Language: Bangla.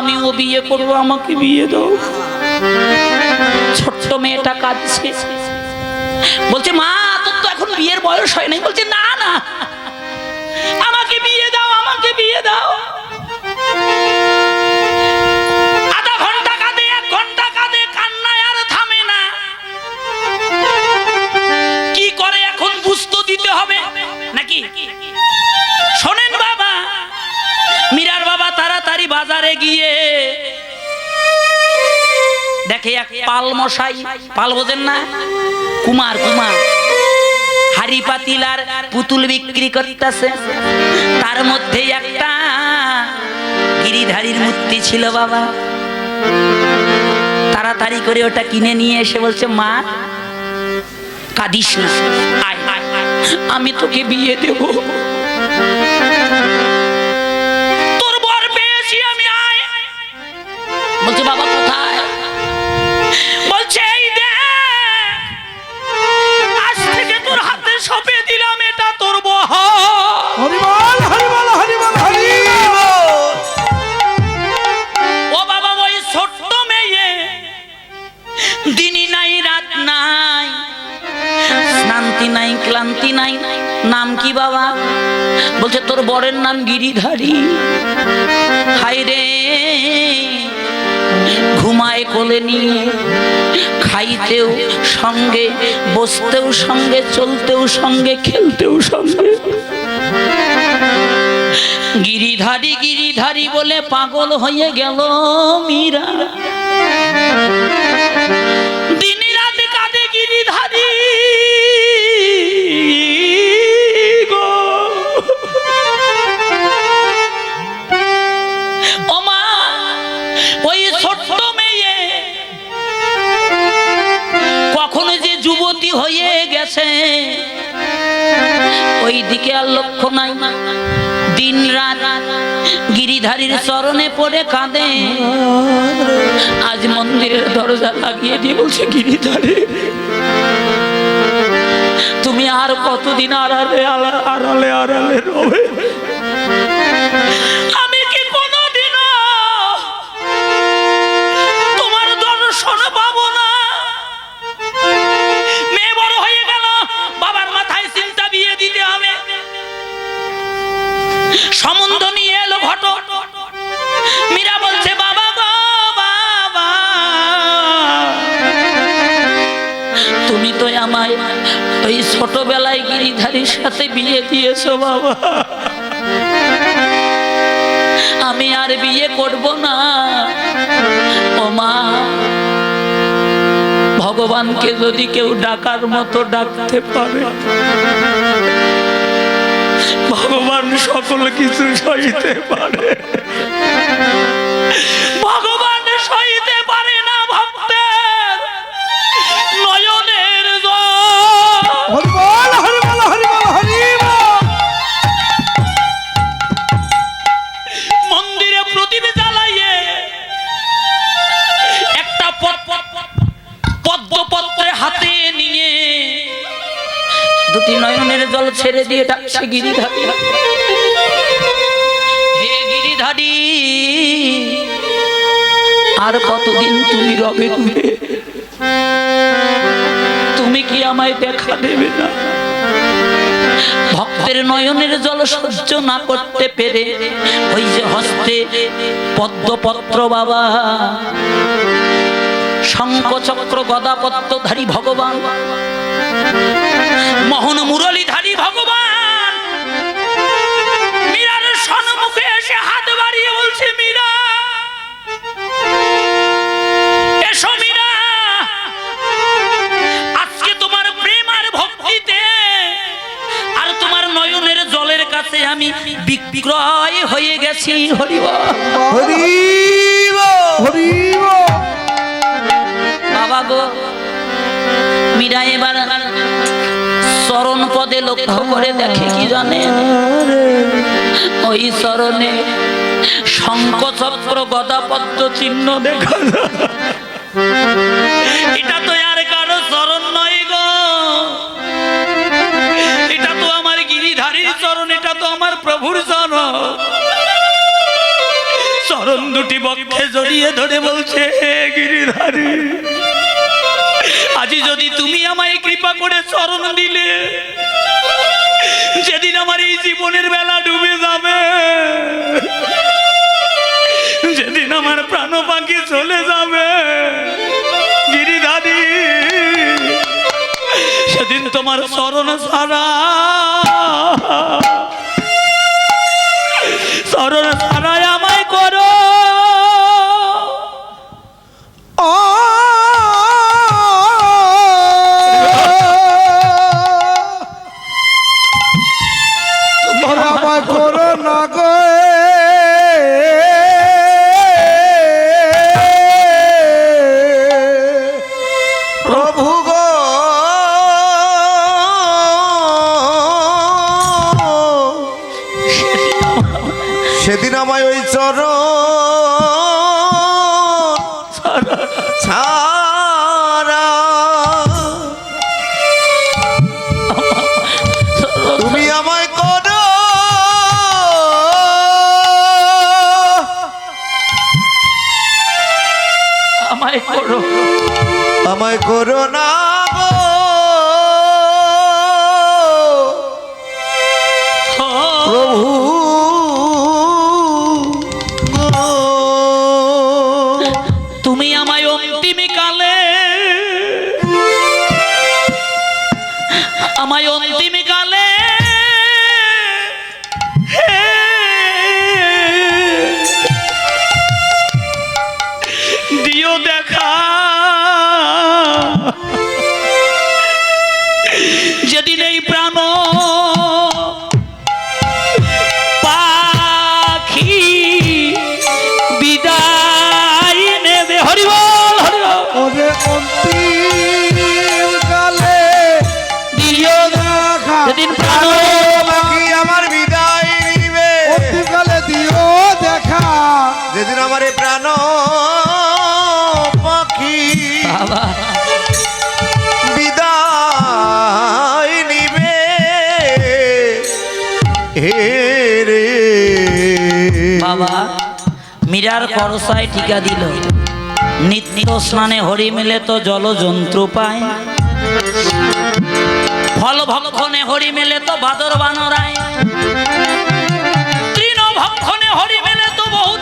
আমিও বিয়ে করবো, আমাকে বিয়ে দাও। ছোট্ট মেয়েটা কাঁদছে, বলছে মা তোর তো এখন বিয়ের বয়স হয় নাই। বলছে না না, আমাকে বিয়ে দাও, আমাকে বিয়ে দাও। আধা ঘন্টা কাঁদে, 1 ঘন্টা কাঁদে, কান্নায় আর থামে না। কি করে এখন বুঝতে দিতে হবে নাকি? শোনেন বাবা, মীরার বাবা তাড়াতাড়ি বাজারে গিয়ে দেখে এক পাল মশাই, পাল বোঝেন না, কুমার, কুমার হাড়ি পাতিল আর পুতুল বিক্রি করতেছে। তার মধ্যে একটা গিরিধারীর মূর্তি ছিল বাবা। তাড়াতাড়ি করে ওটা কিনে নিয়ে এসে বলছে মা কাঁদিস না, আয় আমি তোকে বিয়ে দেব। তোর বর পেয়েছি আমি, আয়। বলছে বাবা কোথায়? বলছে এই দেখ, আজ থেকে তোর হাতে সঁপে দিলাম, এটা তোর বর। হরি বল, হরি বল, হরি বল, হরি বল। ও বাবা, ওই ছোট্ট মেয়ে দিনই নাই রাত নাই, শান্তি নাই ক্লান্তি নাই। নাম কি বাবা? বলছে তোর বরের নাম গিরিধারী। হায় রে, ঘুমায় কোলে নিয়ে, খাইতেও সঙ্গে, বসতেও সঙ্গে, চলতেও সঙ্গে, খেলতেও সঙ্গে। গিরিধারী গিরিধারী বলে পাগল হয়ে গেল মীরা। দিন রাত কাঁদে গিরিধারী গো। ও মা, ওই ছোট্ট মেয়ে কখনো যে যুবতী হয়ে গেছে ওই দিকে আর লক্ষ্য নাই। দিন রাত গিরিধারীর চরণে পড়ে কাঁদে। আজ মন্দিরের দরজা লাগিয়ে দিয়ে বলছে গিরিধারী তুমি আর কতদিন আড়ালে আড়ালে আড়ালে রবে? আমি কি কোনোদিন তোমার দর্শন পাবো না? মেয়ে বড় হয়ে গেল, বাবার মাথায় চিন্তা, বিয়ে দিতে হবে। সম্বন্ধ নিয়ে এলো ঘটক। মীরা বলছে বাবা গো বাবা, তুমি তো আমায় ওই ছোটবেলায় গিরিধারীর সাথে বিয়ে দিয়েছো বাবা, আমি আর বিয়ে করব না। ও মা, ভগবানকে যদি কেউ ডাকার মতো ডাকতে পারে, ভগবান সকল কিছু সইতে পারে। ভগবান সইতে পারে না ভক্তের নয়নের জল। হরি বল, হরি বল, হরি বল, হরি বল। মন্দিরে প্রদীপ জ্বালাইয়ে একটা পদ্মপত্রে হাতে নিয়ে দুটি নয়নের জল ছেড়ে দিয়ে ডাকছে গিরিধারী। হে গিরিধারী, আর কতদিন তুমি রবে? তুমি কি আমায় দেখা দেবে না? ভক্তের নয়নের জল সহ্য না করতে পেরে ওই যে হস্তে পদ্মপত্র বাবা, শঙ্খ চক্র গদা পদ্মধারী ভগবান, মোহন মুরলীধারী ভগবান মীরার সম্মুখে এসে হাত বাড়িয়ে বলছে মীরা, এসো মীরা, আজকে তোমার প্রেম আর ভক্তিতে আর তোমার নয়নের জলের কাছে আমি বিক্রয় হয়ে গেছি। হরি বল, হরি বল, হরি বল। বাবা গো, মীরা এবার চরণ পদে লক্ষ্য করে দেখে কি জানেন? ওই চরণে শঙ্খ চক্র গদা পদ্ম চিহ্ন দেখা যায়। এটা তো আর কারো চরণ নয় গো, এটা তো আমার গিরিধারীর চরণ, এটা তো আমার প্রভুর চরণ। চরণ দুটি বক্ষে জড়িয়ে ধরে বলছে, হে গিরিধারী, আজি যদি তুমি আমায় কৃপা করে চরণ দিলে, যেদিন আমার এই জীবনের বেলা ডুবে যাবে, যেদিন আমার প্রাণ পাখি চলে যাবে গিরিধারী, সেদিন তোমার চরণ ছাড়া, চরণ ছাড়াই আমায় করো। আমায় করো না গো প্রভু গো, সেদিন আমায় ওই চরণ ছাড়া তুমি আমায় করো, আমায় করো, আমায় করো না গো প্রভু গো। তুমি আমায় অন্তিম কালে, আমায় অন্তিম কালে দিও দেখা, যেদিন এই প্রাণ পাখি বিদায় নেবে। হরিবল হরিবল। ওরে অন্তিম কালে দিও দেখা, যেদিন প্রাণ পাখি আমার বিদায় নিবে, অন্তিম কালে দিও দেখা, যেদিন আমার এই প্রাণ পাখি বাবা বিদায় নিবে হে রে। বাবা মীরার করসায় টিকা দিল, নিত্য স্নানে হরি মেলে তো জল যন্ত্র পায়, ফল ভক্ষণে হরি মেলে তো বাদর বানরায়, তৃণ ভক্ষণে হরি মেলে তো বহু